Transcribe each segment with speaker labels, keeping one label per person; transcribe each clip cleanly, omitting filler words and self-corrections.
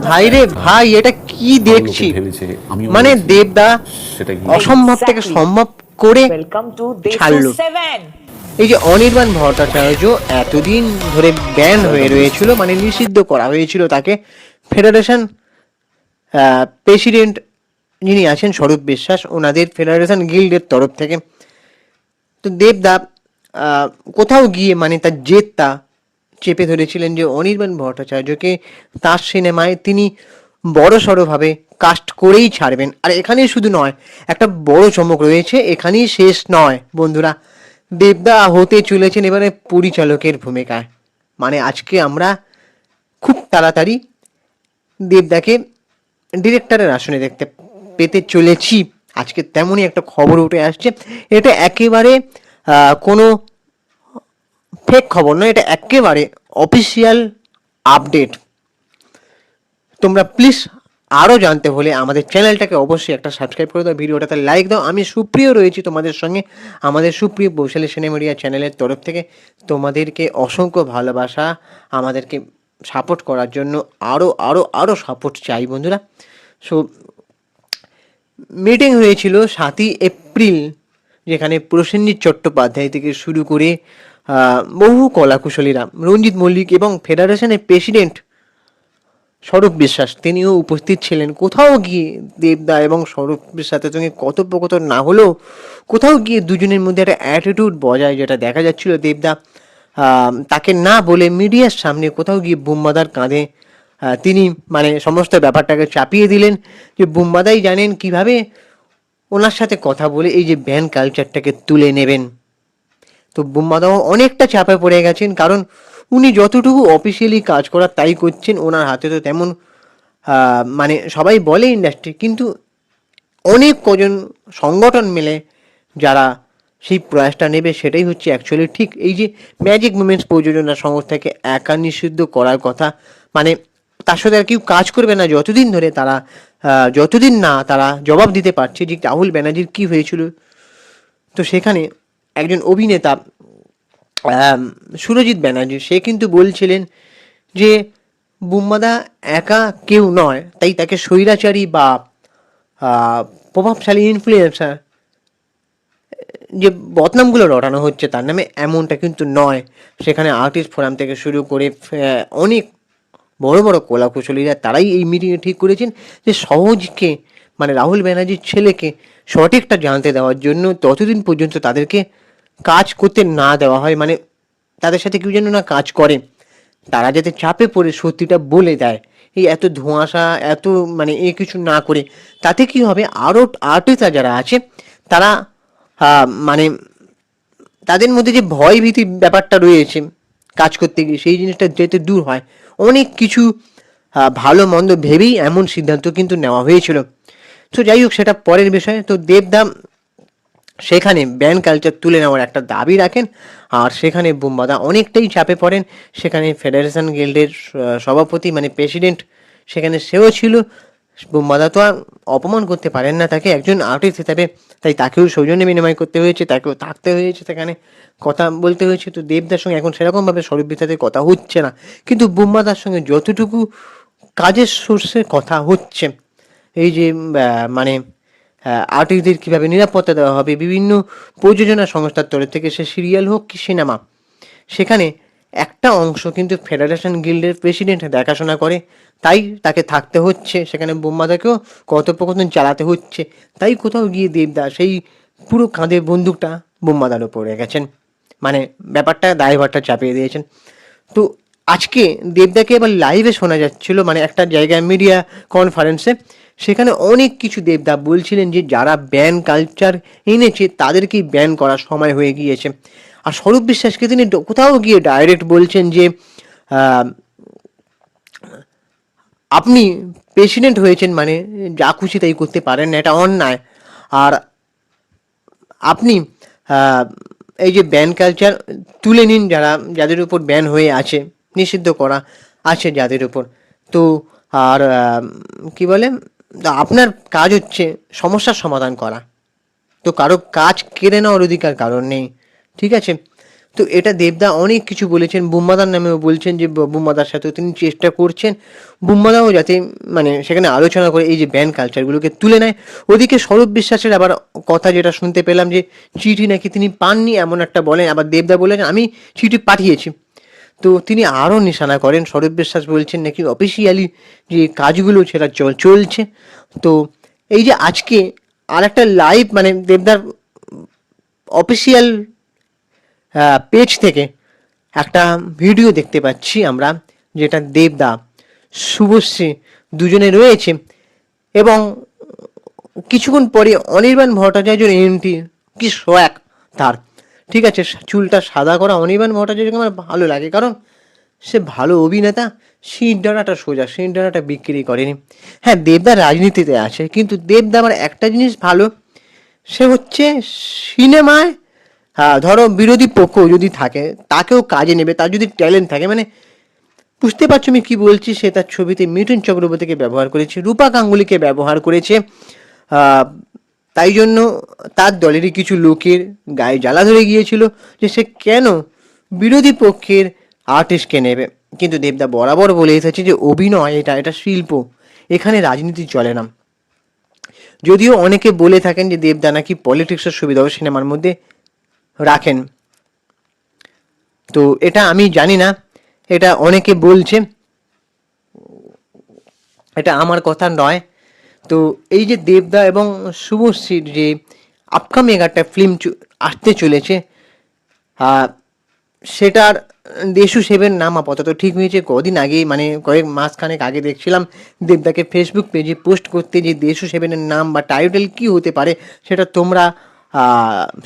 Speaker 1: ভাই রে ভাই, এটা কি দেখছি? মানে দেবদা অসম্ভব থেকে সম্ভব করে ছাড়লো। এই যে অনির্বাণ ভট্টাচার্য এতদিন ধরে ব্যান হয়ে রয়েছিল, মানে নিষিদ্ধ করা হয়েছিল তাকে। ফেডারেশন প্রেসিডেন্ট যিনি আছেন স্বরূপ বিশ্বাস, ওনাদের ফেডারেশন গিল্ডের তরফ থেকে। তো দেবদা কোথাও গিয়ে মানে তার জেদটা চেপে ধরেছিলেন যে অনির্বাণ ভট্টাচার্যকে তার সিনেমায় তিনি বড় সড়োভাবে কাস্ট করেই ছাড়বেন। আর এখানেই শুধু নয়, একটা বড় চমক রয়েছে, এখানেই শেষ নয় বন্ধুরা। দেবদা হতে চলেছেন এবারে পরিচালকের ভূমিকায়। মানে আজকে আমরা খুব তাড়াতাড়ি দেবদাকে ডিরেক্টরের আসনে দেখতে পেতে চলেছি। আজকে তেমনই একটা খবর উঠে আসছে। এটা একেবারে কোনো ফেক খবর নয়, এটা একেবারে অফিসিয়াল আপডেট। তোমরা প্লিজ আরও জানতে হলে আমাদের চ্যানেলটাকে অবশ্যই একটা সাবস্ক্রাইব করে দাও, ভিডিওটাতে লাইক দাও। আমি সুপ্রিয় রয়েছি তোমাদের সঙ্গে আমাদের সুপ্রিয় বৈশালী সিনেমা মিডিয়া চ্যানেলের তরফ থেকে। তোমাদেরকে অসংখ্য ভালোবাসা, আমাদেরকে সাপোর্ট করার জন্য আরও আরও আরও সাপোর্ট চাই বন্ধুরা। সো মিটিং হয়েছিল 7ই এপ্রিল, যেখানে প্রসেনজিৎ চট্টোপাধ্যায় থেকে শুরু করে বহু কলাকুশলীরা, রঞ্জিত মল্লিক এবং ফেডারেশনের প্রেসিডেন্ট স্বরূপ বিশ্বাস তিনিও উপস্থিত ছিলেন। কোথাও গিয়ে দেবদা এবং স্বরূপ বিশ্বাসের সঙ্গে কথোপকথন না হলেও কোথাও গিয়ে দুজনের মধ্যে একটা অ্যাটিটিউড বজায়, যেটা দেখা যাচ্ছিল। দেবদা তাকে না বলে মিডিয়ার সামনে কোথাও গিয়ে বুম্বাদার কাঁধে তিনি মানে সমস্ত ব্যাপারটাকে চাপিয়ে দিলেন, যে বুম্বাদাই জানেন কিভাবে ওনার সাথে কথা বলে এই যে ব্যান কালচারটাকে তুলে নেবেন। তো বুম্বাদাও অনেকটা চাপে পড়ে গেছেন, কারণ উনি যতটুকু অফিসিয়ালি কাজ করার তাই করছেন। ওনার হাতে তো তেমন মানে সবাই বলে ইন্ডাস্ট্রি, কিন্তু অনেক কজন সংগঠন মিলে যারা সেই প্রয়াসটা নেবে, সেটাই হচ্ছে অ্যাকচুয়ালি ঠিক। এই যে ম্যাজিক মুমেন্টস প্রযোজনা সংস্থাকে একা নিষিদ্ধ করার কথা, মানে তার সাথে আর কেউ কাজ করবে না যতদিন ধরে তারা যতদিন না তারা জবাব দিতে পারছে যে রাহুল ব্যানার্জির কী হয়েছিল। তো সেখানে একজন অভিনেতা সুরজিৎ ব্যানার্জি, সে কিন্তু বলছিলেন যে বুম্বাদা একা কেউ নয়, তাই তাকে স্বৈরাচারী বা প্রভাবশালী ইনফ্লুয়েন্সার যে বদনামগুলো রটানো হচ্ছে তার নামে, এমনটা কিন্তু নয়। সেখানে আর্টিস্ট ফোরাম থেকে শুরু করে অনেক বড় বড় কলাকুশলীরা তারাই এই মিটিংয়ে ঠিক করেছেন যে সহজকে মানে রাহুল ব্যানার্জির ছেলেকে সঠিকটা জানতে দেওয়ার জন্য ততদিন পর্যন্ত তাদেরকে কাজ করতে না দেওয়া হয়, মানে তাদের সাথে কেউ যেন না কাজ করে, তারা যাতে চাপে পড়ে সত্যিটা বলে দেয়। এই এত ধোঁয়াশা এত মানে এ কিছু না করে, তাতে কি হবে, আরও আর্টিস্টরা যারা আছে তারা মানে তাদের মধ্যে যে ভয় ভীতি ব্যাপারটা রয়েছে কাজ করতে গিয়ে, সেই জিনিসটা যাতে দূর হয়। অনেক কিছু ভালো মন্দ ভেবেই এমন সিদ্ধান্ত কিন্তু নেওয়া হয়েছিল। তো যাই হোক, সেটা পরের বিষয়। তো দেবদা সেখানে ব্যান কালচার তুলে নেওয়ার একটা দাবি রাখেন, আর সেখানে বুম্বাদা অনেকটাই চাপে পড়েন। সেখানে ফেডারেশন গিল্ডের সভাপতি মানে প্রেসিডেন্ট সেখানে সেও ছিল। বুম্বাদা তো আর অপমান করতে পারেন না তাকে একজন আর্টিস্ট হিসাবে, তাই তাকেও সৌজন্য বিনিময় করতে হয়েছে, তাকেও থাকতে হয়েছে সেখানে, কথা বলতে হয়েছে। তো দেবদার সঙ্গে এখন সেরকমভাবে স্বরূপ বিশ্বাসের কথা হচ্ছে না, কিন্তু বুম্বাদার সঙ্গে যতটুকু কাজের সোর্সে কথা হচ্ছে, এই যে মানে আর্টিস্টদের কীভাবে নিরাপত্তা দেওয়া হবে বিভিন্ন প্রযোজনা সংস্থার তরফ থেকে, সে সিরিয়াল হোক কি সিনেমা, সেখানে একটা অংশ কিন্তু ফেডারেশন গিল্ডের প্রেসিডেন্ট দেখাশোনা করে, তাই তাকে থাকতে হচ্ছে সেখানে। বুম্বাদাকেও কথোপকথন চালাতে হচ্ছে, তাই কোথাও গিয়ে দেবদা সেই পুরো কাঁধে বন্দুকটা বুম্বাদার ওপর রেখেছেন, মানে ব্যাপারটা দায়ভারটা চাপিয়ে দিয়েছেন। তো আজকে দেবদাকে এবার লাইভে শোনা যাচ্ছিল, মানে একটা জায়গায় মিডিয়া কনফারেন্সে, সেখানে অনেক কিছু দেবদা বলছিলেন যে যারা ব্যান কালচার এনেছে তাদেরকেই ব্যান করার সময় হয়ে গিয়েছে। আর স্বরূপ বিশ্বাসকে তিনি কোথাও গিয়ে ডাইরেক্ট বলছেন যে আপনি প্রেসিডেন্ট হয়েছেন মানে যা খুশি তাই করতে পারেন না, এটা অন্যায়। আর আপনি এই যে ব্যান কালচার তুলে নিন, যাদের উপর ব্যান হয়ে আছে, নিষিদ্ধ করা আছে যাদের উপর। তো আর কি বলে, আপনার কাজ হচ্ছে সমস্যার সমাধান করা, তো কারো কাজ কেড়ে নেওয়ার অধিকার কারণ নেই, ঠিক আছে? তো এটা দেবদা অনেক কিছু বলেছেন, বুম্বাদার নামেও বলছেন যে বুম্বাদার সাথেও তিনি চেষ্টা করছেন বুম্বাদাও যাতে মানে সেখানে আলোচনা করে এই যে ব্যান্ড কালচারগুলোকে তুলে নেয়। ওদিকে স্বরূপ বিশ্বাসের আবার কথা যেটা শুনতে পেলাম যে চিঠি নাকি তিনি পাননি এমন একটা বলেন, আবার দেবদা বলেন আমি চিঠি পাঠিয়েছি। তো তিনি আরও নিশানা করেন, স্বরূপ বিশ্বাস বলছেন নাকি অফিসিয়ালি যে কাজগুলো সেটা চলছে। তো এই যে আজকে আর একটা লাইভ মানে দেবদার অফিসিয়াল পেজ থেকে একটা ভিডিও দেখতে পাচ্ছি আমরা, যেটা দেবদা শুভশ্রী দুজনে রয়েছে এবং কিছুক্ষণ পরে অনির্বাণ ভট্টাচার্যের এন্ট্রি, কি সোয়াক তার, ঠিক আছে, চুলটা সাদা করা অনির্বাণ ভট্টাচার্যকে আমার ভালো লাগে, কারণ সে ভালো অভিনেতা, সিট ডানাটা সোজা, সিট ডানাটা বিক্রি করেনি। হ্যাঁ, দেবদা রাজনীতিতে আছে, কিন্তু দেবদা আমার একটা জিনিস ভালো, সে হচ্ছে সিনেমায় ধরো বিরোধী পক্ষ যদি থাকে তাকেও কাজে নেবে, তার যদি ট্যালেন্ট থাকে, মানে বুঝতে পারছো আমি কি বলছি, সে তার ছবিতে মিঠুন চক্রবর্তীকে ব্যবহার করেছে, রূপা গাঙ্গুলিকে ব্যবহার করেছে, তাই জন্য তার দলেরই কিছু লোকের গায়ে জ্বালা ধরে গিয়েছিল যে সে কেন বিরোধী পক্ষের আর্টিস্টকে নেবে। কিন্তু দেবদা বরাবর বলে এসেছে যে অভিনয় এটা শিল্প, এখানে রাজনীতি চলে না। যদিও অনেকে বলে থাকেন যে দেবদা নাকি পলিটিক্সের সুবিধাও সিনেমার মধ্যে রাখেন, তো এটা আমি জানি না, এটা অনেকে বলছে, এটা আমার কথা নয়। তো এই যে দেবদা এবং শুভশ্রীর যে আপকামিং একটা ফিল্ম আসতে চলেছে, সেটার দেশু সেবের নাম আপাতত ঠিক হয়েছে কদিন আগে, মানে কয়েক মাসখানেক আগে দেখছিলাম দেবদাকে ফেসবুক পেজে পোস্ট করতে যে দেশু সেবেনের নাম বা টাইটেল কি হতে পারে সেটা তোমরা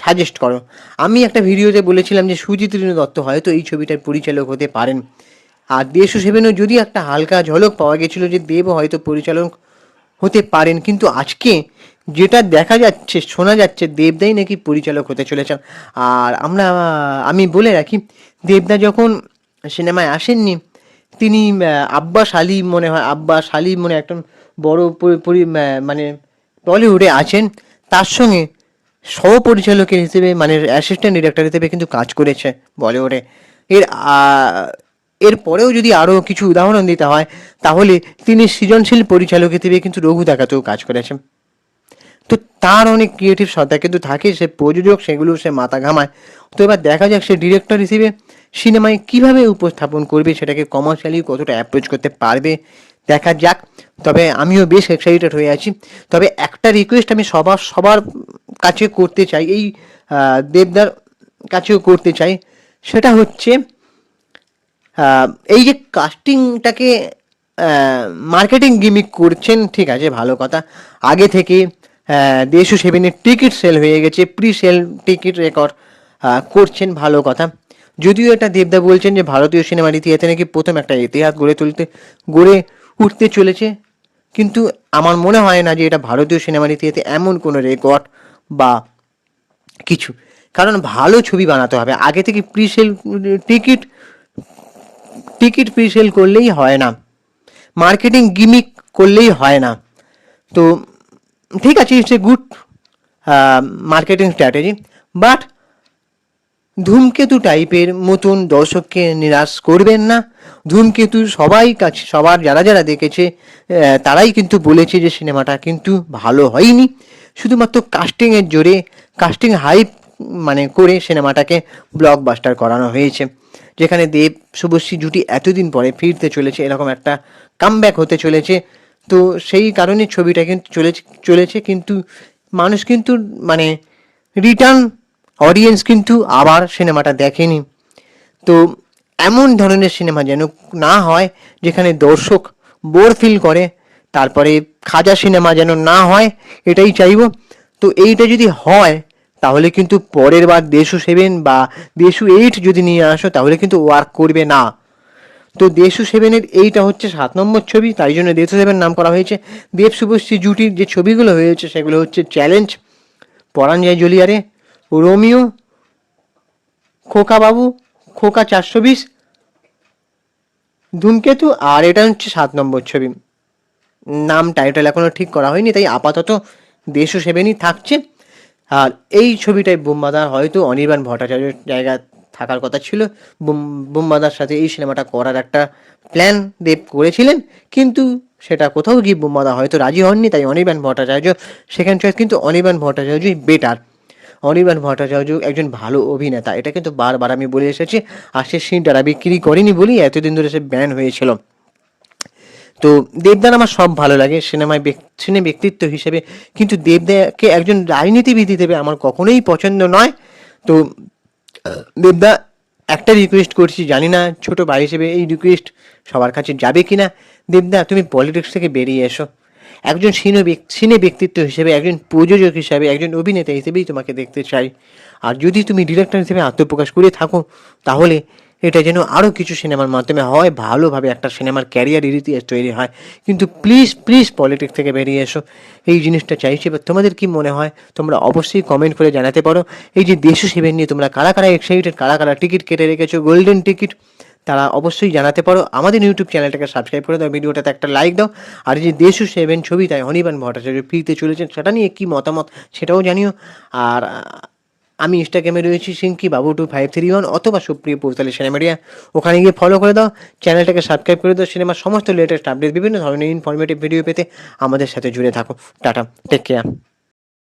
Speaker 1: সাজেস্ট করো। আমি একটা ভিডিওতে বলেছিলাম যে সুজিত দত্ত হয়তো এই ছবিটার পরিচালক হতে পারেন, আর দেশু সেবেনও যদি একটা হালকা ঝলক পাওয়া গেছিলো যে দেব হয়তো পরিচালক হতে পারেন, কিন্তু আজকে যেটা দেখা যাচ্ছে শোনা যাচ্ছে দেবদাই নাকি পরিচালক হতে চলেছেন। আর আমি বলে রাখি, দেবদা যখন সিনেমায় আসেননি তিনি আব্বাস আলী মনে হয়, আব্বাস আলী মনে একজন বড় মানে টলিউডে আছেন, তার সঙ্গে সহপরিচালকের হিসেবে মানে অ্যাসিস্ট্যান্ট ডিরেক্টর হিসেবে কিন্তু কাজ করেছে বলিউডে। এর এর পরেও যদি আরও কিছু উদাহরণ দিতে হয় তাহলে তিনি সৃজনশীল পরিচালক হিসেবে কিন্তু রঘু দেখাতেও কাজ করেছেন। তো তার অনেক ক্রিয়েটিভ সত্তা কিন্তু থাকে, সে প্রযোজক সেগুলো সে মাথা ঘামায়। তো এবার দেখা যাক সে ডিরেক্টর হিসেবে সিনেমায় কিভাবে উপস্থাপন করবে, সেটাকে কমার্শিয়ালি কতটা অ্যাপ্রোচ করতে পারবে দেখা যাক। তবে আমিও বেশ এক্সাইটেড হয়ে আছি। তবে একটা রিকোয়েস্ট আমি সবার কাছে করতে চাই, এই দেবদার কাছেও করতে চাই, সেটা হচ্ছে এই যে কাস্টিংটাকে মার্কেটিং গিমিক করছেন, ঠিক আছে ভালো কথা, আগে থেকে দেশু সেভেনের টিকিট সেল হয়ে গেছে, প্রি সেল টিকিট রেকর্ড করছেন, ভালো কথা। যদিও এটা দেবদা বলছেন যে ভারতীয় সিনেমার ইতিহাসে নাকি প্রথম একটা ইতিহাস গড়ে উঠতে চলেছে, কিন্তু আমার মনে হয় না যে এটা ভারতীয় সিনেমার ইতিহাসে এমন কোনো রেকর্ড বা কিছু, কারণ ভালো ছবি বানাতে হবে, আগে থেকে pre sale ticket ticket pre sale করলেই হয় না, মার্কেটিং গিমিক করলেই হয় না। তো ঠিক আছে, it's a good marketing strategy, but ধূমকেতু টাইপের মতন দর্শককে নিরাশ করবেন না। ধূমকেতু সবার যারা যারা দেখেছে তারাই কিন্তু বলেছে যে সিনেমাটা কিন্তু ভালো হয়নি, শুধুমাত্র কাস্টিংয়ের জোরে, কাস্টিং হাইপ মানে করে সিনেমাটাকে ব্লকবাস্টার করানো হয়েছে, যেখানে দেব শুভশ্রী জুটি এতদিন পরে ফিরতে চলেছে, এরকম একটা কামব্যাক হতে চলেছে। তো সেই কারণে ছবিটা কিন্তু চলেছে, কিন্তু মানুষ কিন্তু মানে রিটার্ন অডিয়েন্স কিন্তু আবার সিনেমাটা দেখেনি। তো এমন ধরনের সিনেমা যেন না হয় যেখানে দর্শক বোর ফিল করে, তারপরে খাজা সিনেমা যেন না হয়, এটাই চাইবো। তো এইটা যদি হয় তাহলে কিন্তু পরের বার দেশু সেভেন বা দেশু 8 যদি নিয়ে আসো তাহলে কিন্তু ওয়ার্ক করবে না। তো দেশু সেভেনের এইটা হচ্ছে 7 নম্বর ছবি, তাই জন্য দেশু সেভেন নাম করা হয়েছে। দেব শুভশ্রী জুটির যে ছবিগুলো হয়েছে সেগুলো হচ্ছে চ্যালেঞ্জ, পরাণ যায় জলিয়ারে, রোমিও, খোকা বাবু, খোকা 420, ধূমকেতু, আর এটা হচ্ছে 7 নম্বর ছবি। নাম টাইটেল এখনো ঠিক করা হয়নি, তাই আপাতত দেশও সেভেনই থাকছে। আর এই ছবিটায় বুম্বাদার হয়তো অনির্বাণ ভট্টাচার্যের জায়গা থাকার কথা ছিল। বুম্বাদার সাথে এই সিনেমাটা করার একটা প্ল্যান দেব করেছিলেন, কিন্তু সেটা কোথাও গিয়ে বুম্বাদা হয়তো রাজি হননি, তাই অনির্বাণ ভট্টাচার্য সেকেন্ড চয়েস। কিন্তু অনির্বাণ ভট্টাচার্যই বেটার। অনির্বাণ ভট্টাচার্য একজন ভালো অভিনেতা, এটা কিন্তু বারবার আমি বলে এসেছি। আর সে সিনটা বিক্রি করেনি বলেই এতদিন ধরে সে ব্যান হয়েছিল। তো দেবদার আমার সব ভালো লাগে সিনেমায়, সিনে ব্যক্তিত্ব হিসেবে। কিন্তু দেবদাকে একজন রাজনীতিবিদ হিসেবে আমার কখনোই পছন্দ নয়। তো দেবদা, একটা রিকোয়েস্ট করছি, জানি না ছোট ভাই হিসেবে এই রিকোয়েস্ট সবার কাছে যাবে কিনা। দেবদা, তুমি পলিটিক্স থেকে বেরিয়ে এসো। একজন সিনে ব্যক্তিত্ব হিসেবে, একজন প্রযোজক হিসাবে, একজন অভিনেতা হিসেবেই তোমাকে দেখতে চাই। আর যদি তুমি ডিরেক্টর হিসেবে আত্মপ্রকাশ করে থাকো, তাহলে এটা যেন আরও কিছু সিনেমার মাধ্যমে হয়, ভালোভাবে একটা সিনেমার ক্যারিয়ার ইতিহাস তৈরি হয়। কিন্তু প্লিজ প্লিজ পলিটিক্স থেকে বেরিয়ে এসো, এই জিনিসটা চাইছি। এবার তোমাদের কি মনে হয় তোমরা অবশ্যই কমেন্ট করে জানাতে পারো। এই যে দেশু সেভেন নিয়ে তোমরা কারা কারা এক্সাইটেড, কারা কারা টিকিট কেটে রেখেছো, গোল্ডেন টিকিট, তারা অবশ্যই জানাতে পারো। আমাদের ইউটিউব চ্যানেলটাকে সাবস্ক্রাইব করে দাও, ভিডিওটাতে একটা লাইক দাও। আর এই যে দেশু সেভেন ছবিটায় অনির্বাণ ভট্টাচার্য ফিরতে চলেছেন, সেটা নিয়ে কী মতামত সেটাও জানিও। আর আমি ইনস্টাগ্রামে রয়েছি সিঙ্কি বাবু 2531, অথবা সুপ্রিয় পোর্টালে সিনেমারিয়া, ওখানে গিয়ে ফলো করে দাও, চ্যানেলটাকে সাবস্ক্রাইব করে দাও। সিনেমার সমস্ত লেটেস্ট আপডেট, বিভিন্ন ধরনের ইনফরমেটিভ ভিডিও পেতে আমাদের সাথে জুড়ে থাকো। Tata, take care.